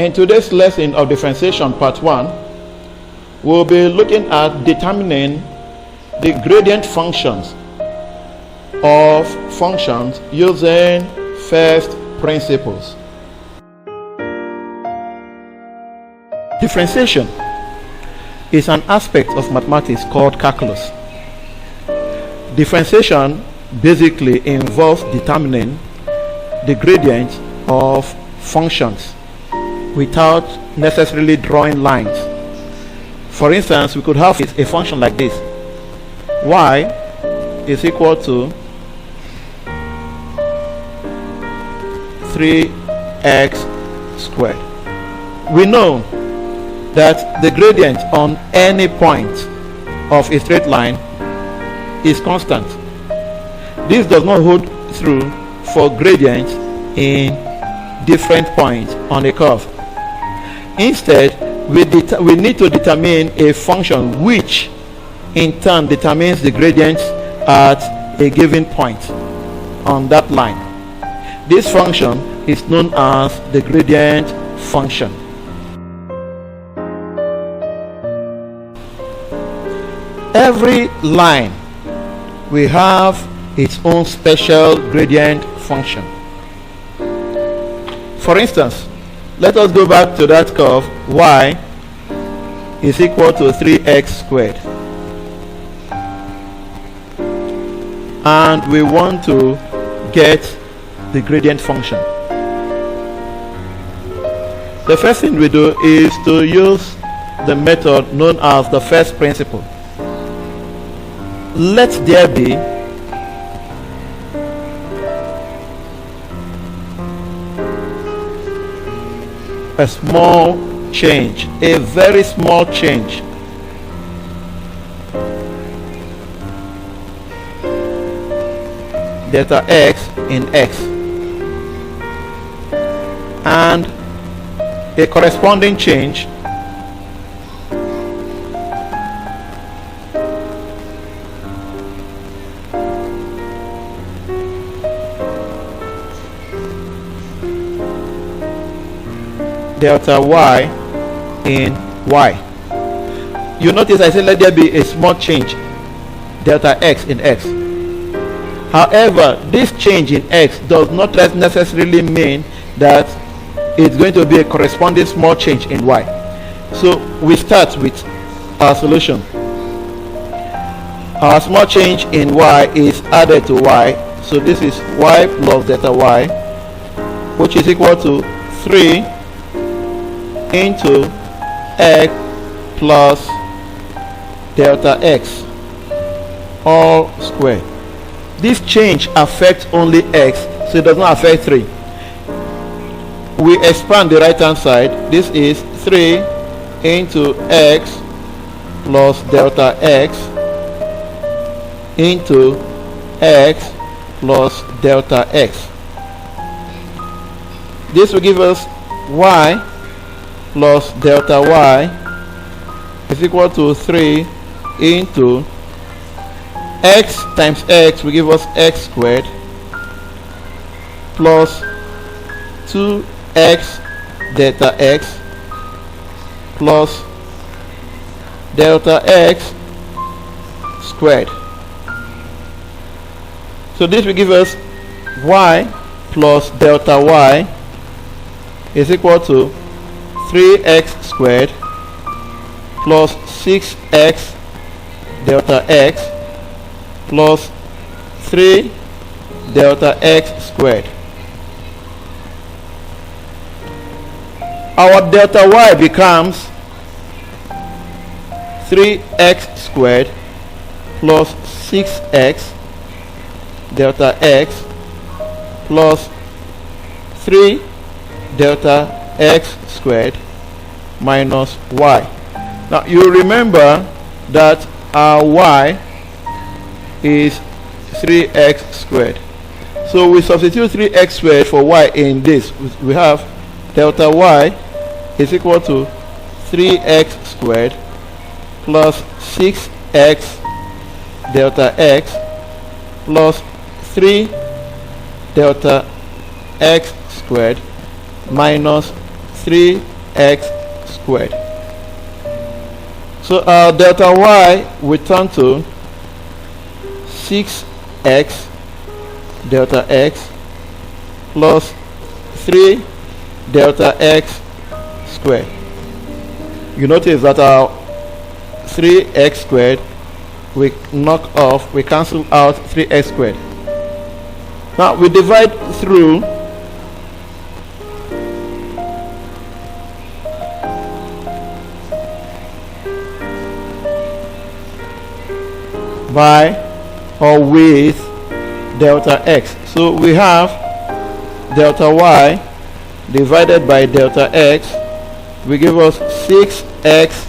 In today's lesson of differentiation part 1, we'll be looking at determining the gradient functions of functions using first principles. Differentiation is an aspect of mathematics called calculus. Differentiation basically involves determining the gradient of functions without necessarily drawing lines. For instance, we could have a function like this: y is equal to 3x squared. We know that the gradient on any point of a straight line is constant. This does not hold true for gradients in different points on a curve. Instead, we need to determine a function which in turn determines the gradient at a given point on that line. This function is known as the gradient function. Every line will have its own special gradient function. For instance, let us go back to that curve y is equal to 3x squared, and we want to get the gradient function. The first thing we do is to use the method known as the first principle. Let there be a small change, a very small change, delta x in x, and a corresponding change delta y in y. You notice I said let there be a small change, delta x in x. However, this change in x does not necessarily mean that it's going to be a corresponding small change in y. So we start with our solution. Our small change in y is added to y, so this is y plus delta y, which is equal to 3 into x plus delta x all squared. This change affects only x, so it does not affect 3. We expand the right hand side. This is 3 into x plus delta x into x plus delta x. This will give us y plus delta y is equal to 3 into x times x will give us x squared plus 2x delta x plus delta x squared. So this will give us y plus delta y is equal to 3x squared plus 6x delta x plus 3 delta x squared. Our delta y becomes 3x squared plus 6x delta x plus 3 delta x squared minus y. Now you remember that our y is 3x squared, so we substitute 3x squared for y in this. We have delta y is equal to 3x squared plus 6x delta x plus 3 delta x squared minus 3 x squared. So our delta y will turn to 6x delta x plus 3 delta x squared. You notice that our 3x squared we knock off, we cancel out 3x squared. Now we divide through by or with delta x. So we have delta y divided by delta x will give us 6x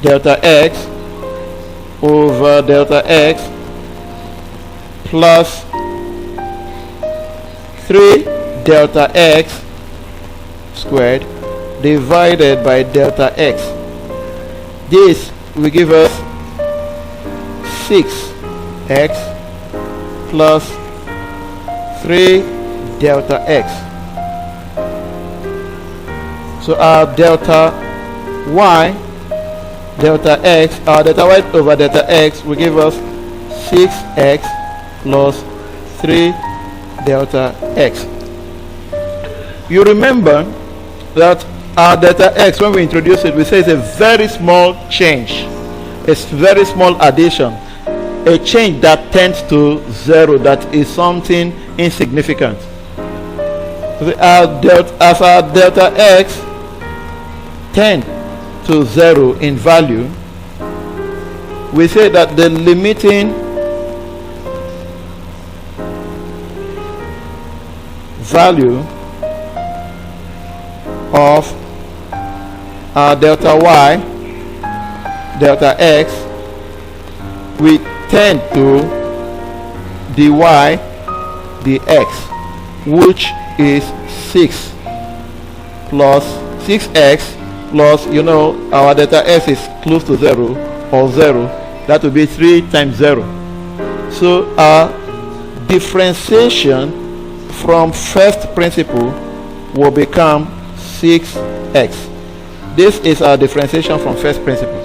delta x over delta x plus 3 delta x squared divided by delta x. This will give us 6x plus 3 delta x. So our delta y delta x, our delta y over delta x will give us 6x plus 3 delta x. You remember that our delta x, when we introduce it, we say it's a very small change, it's very small addition, a change that tends to 0, that is something insignificant. So as our delta x tends to 0 in value, we say that the limiting value of our delta y delta x we tend to dy dx, which is 6 plus 6x plus, you know, our delta x is close to 0 or 0, that will be 3 times 0. So our differentiation from first principle will become 6x. This is our differentiation from first principle.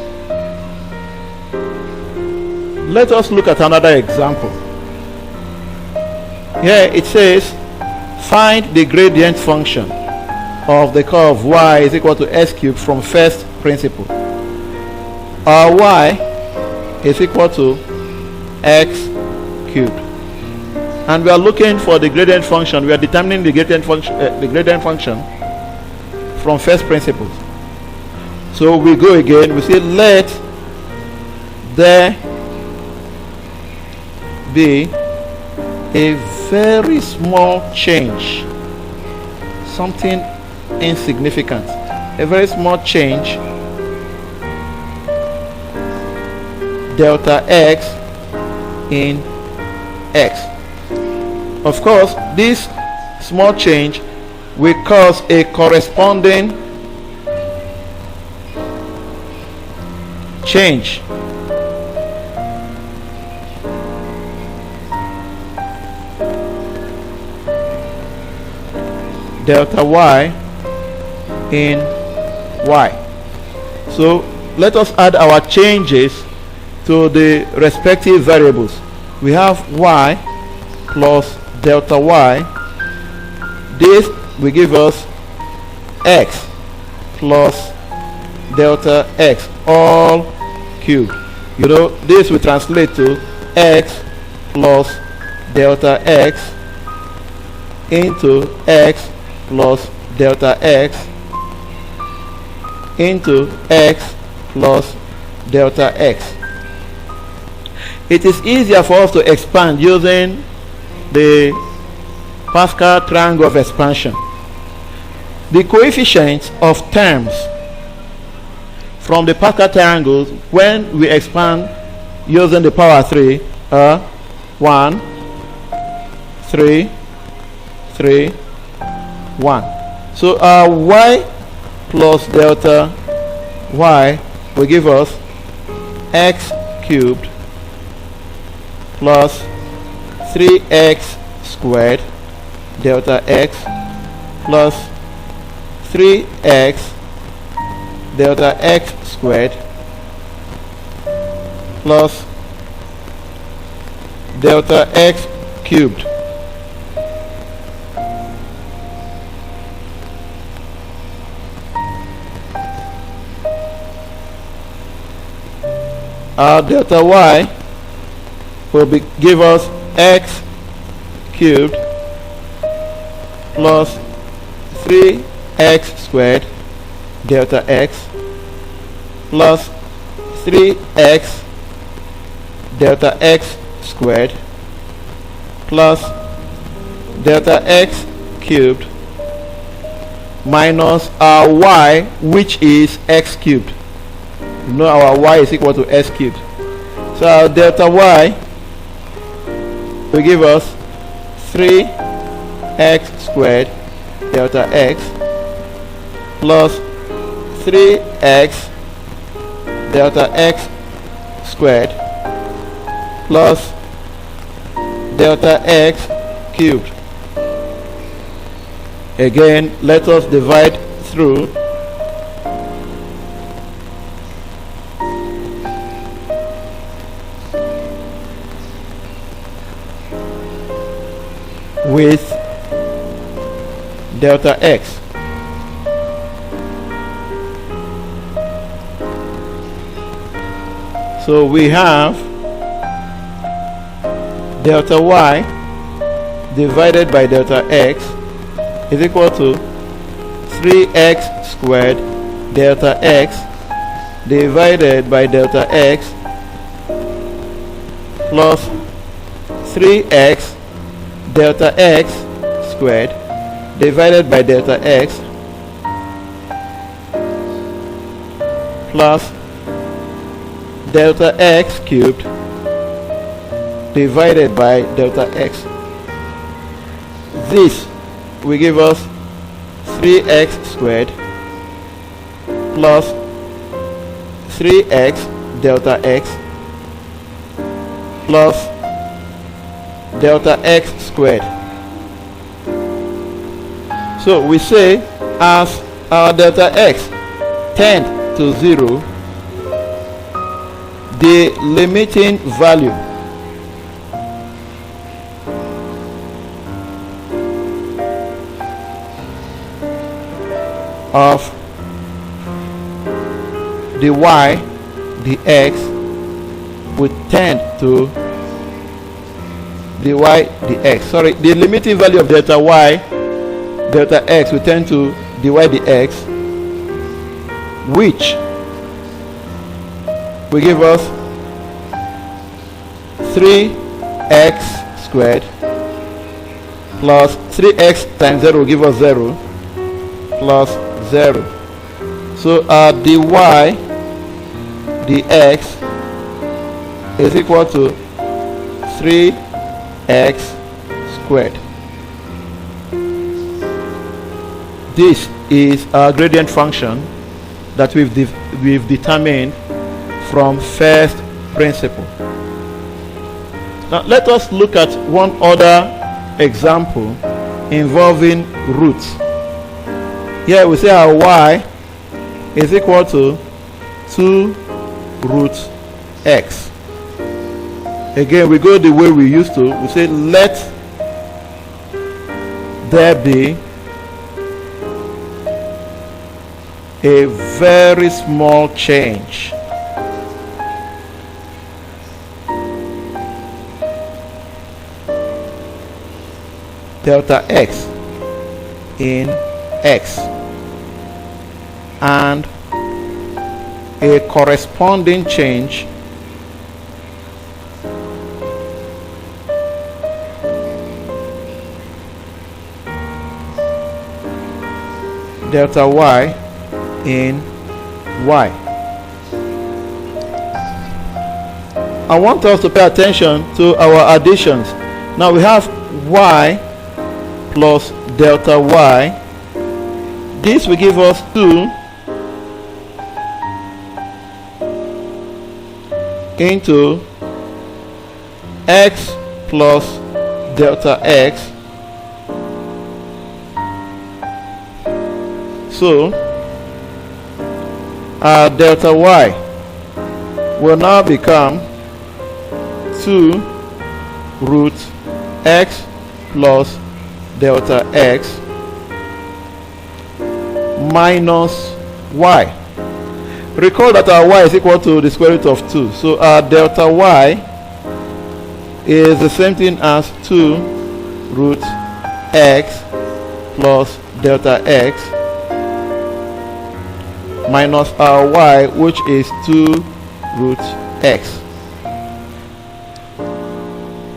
Let us look at another example. Here it says find the gradient function of the curve y is equal to x cubed from first principle. Our y is equal to x cubed, and we are looking for the gradient function. We are determining the gradient function from first principles. So we go again, we say let there be a very small change, something insignificant, a very small change, delta x in x. Of course, this small change will cause a corresponding change delta y in y. So let us add our changes to the respective variables. We have y plus delta y. This will give us x plus delta x all cubed. You know, this will translate to x plus delta x into x plus delta x into x plus delta x. It is easier for us to expand using the Pascal triangle of expansion. The coefficients of terms from the Pascal triangles when we expand using the power 3 are 1, 3, 3, 1. So our y plus delta y will give us x cubed plus 3x squared delta x plus 3x delta x squared plus delta x cubed our delta y will give us x cubed plus 3x squared delta x plus 3x delta x squared plus delta x cubed minus our y, which is x cubed. You know our y is equal to x cubed. So our delta y will give us 3x squared delta x plus 3x delta x squared plus delta x cubed. Again, let us divide through. With delta x. So we have delta y divided by delta x is equal to 3x squared delta x divided by delta x plus 3x delta x squared divided by delta x plus delta x cubed divided by delta x. This will give us 3x squared plus 3x delta x plus delta x squared. So we say as our delta x tends to 0, the limiting value of the y, the x would tend to the y, the x. Sorry, the limiting value of delta y, delta x will tend to the y, the x, which will give us 3x squared plus 3x times 0 will give us 0 plus 0. So our dy dx is equal to 3x squared. This is our gradient function that we've determined from first principle. Now let us look at one other example involving roots. Here we say our y is equal to 2 root x. Again, we go the way we used to. We say let there be a very small change delta x in x and a corresponding change delta y in y. I want us to pay attention to our additions. Now we have y plus delta y. This will give us 2 into x plus delta x. So delta y will now become 2 root x plus delta x minus y. Recall that our y is equal to the square root of 2. So our delta y is the same thing as 2 root x plus delta x minus our y, which is 2 root x.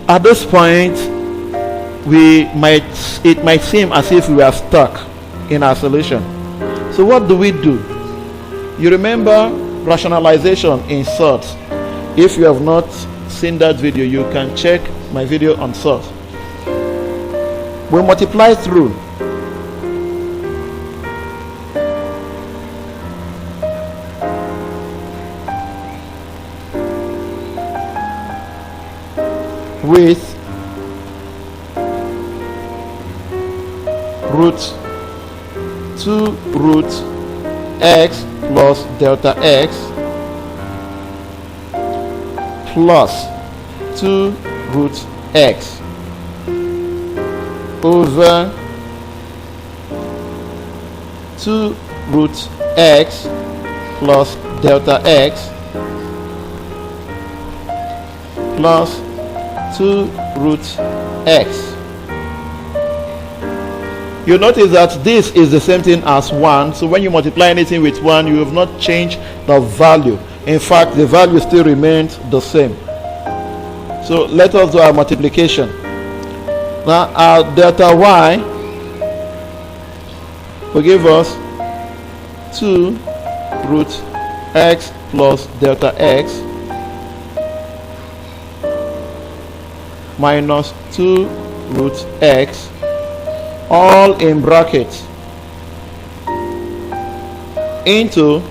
At this point, it might seem as if we are stuck in our solution. So what do? You remember rationalization in sorts. If you have not seen that video, you can check my video on sorts. We multiply through with root 2 root x plus delta x plus 2 root x over 2 root x plus delta x plus 2 root x. You notice that this is the same thing as 1. So when you multiply anything with 1, you have not changed the value. In fact, the value still remains the same. So let us do our multiplication. Now our delta y will give us 2 root x plus delta x minus 2 root x, all in brackets, into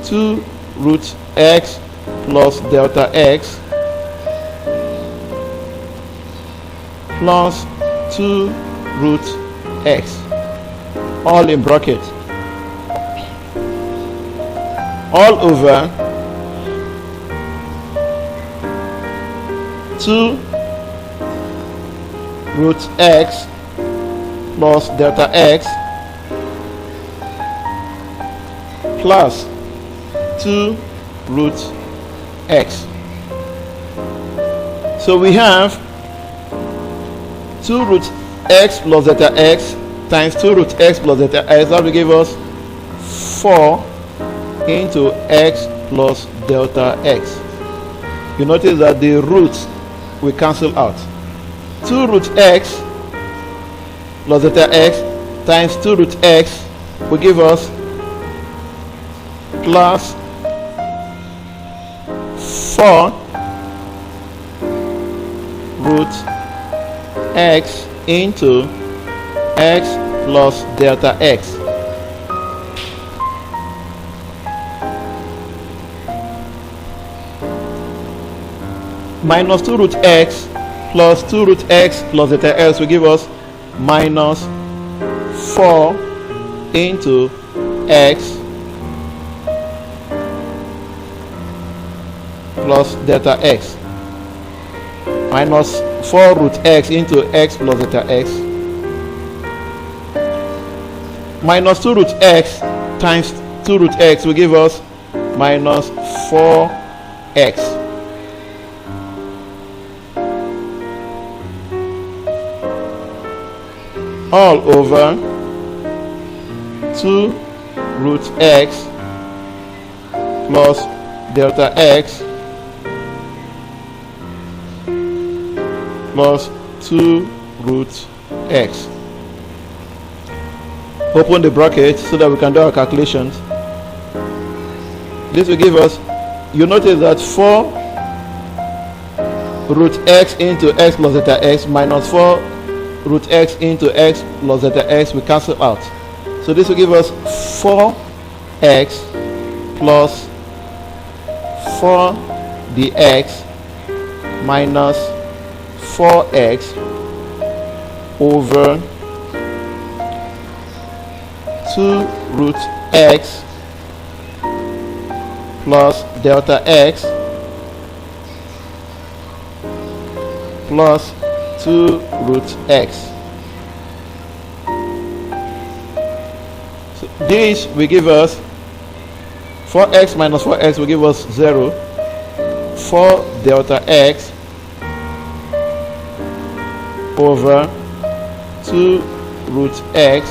2 root x plus delta x plus 2 root x, all in brackets, all over 2 root x plus delta x plus 2 root x. So we have 2 root x plus delta x times 2 root x plus delta x. That will give us 4 into x plus delta x. You notice that the roots will cancel out. 2 root x plus delta x times 2 root x will give us plus 4 root x into x plus delta x. Minus 2 root x plus 2 root x plus delta x will give us minus 4 into x plus delta x, minus 4 root x into x plus delta x, minus 2 root x times 2 root x will give us minus 4x. All over 2 root x plus delta x plus 2 root x. Open the bracket so that we can do our calculations. This will give us, you notice that 4 root x into x plus delta x minus 4 root x into x plus delta x will cancel out. So this will give us 4x plus 4 dx minus 4x over 2 root x plus delta x plus 2 root x. So this will give us 4x minus 4x will give us 0. 4 delta x over 2 root x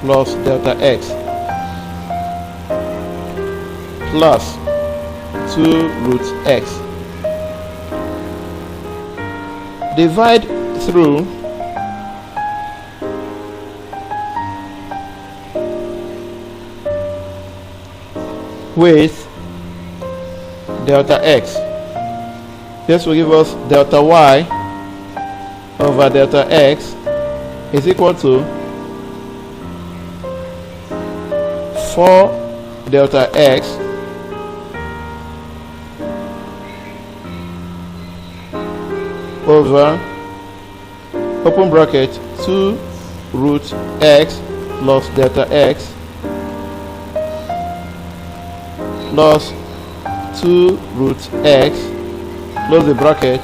plus delta x plus 2 root x. Divide through with delta x. This will give us delta y over delta x is equal to 4 delta x over open bracket 2 root x plus delta x plus 2 root x close the bracket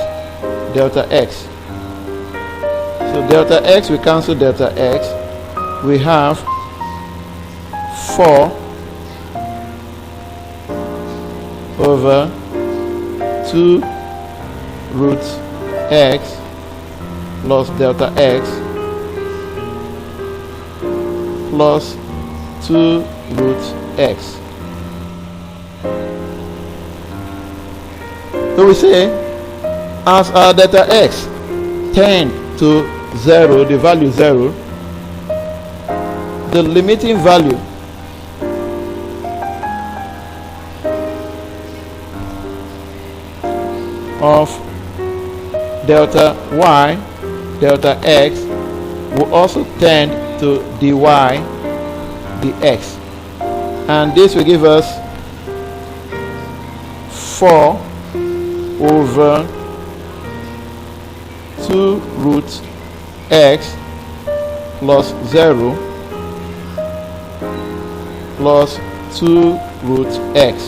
delta x. So delta x, we cancel delta x, we have 4 over 2 root x plus delta x plus 2 root x. So we say as our delta x tend to 0, the value 0, the limiting value of delta y, delta x will also tend to dy dx, and this will give us 4 over 2 root x plus 0 plus 2 root x.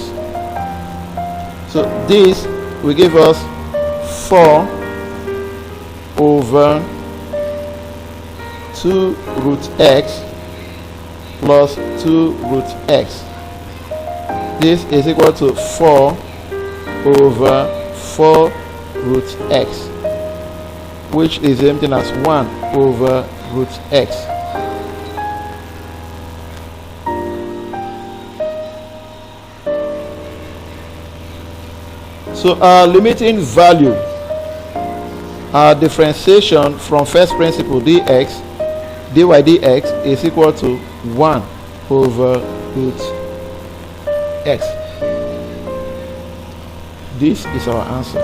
So this will give us 4 over 2 root x plus 2 root x. This is equal to 4 over 4 root x, which is the same thing as 1 over root x. So our limiting value, our differentiation from first principle dx, dy dx is equal to 1 over root x. This is our answer.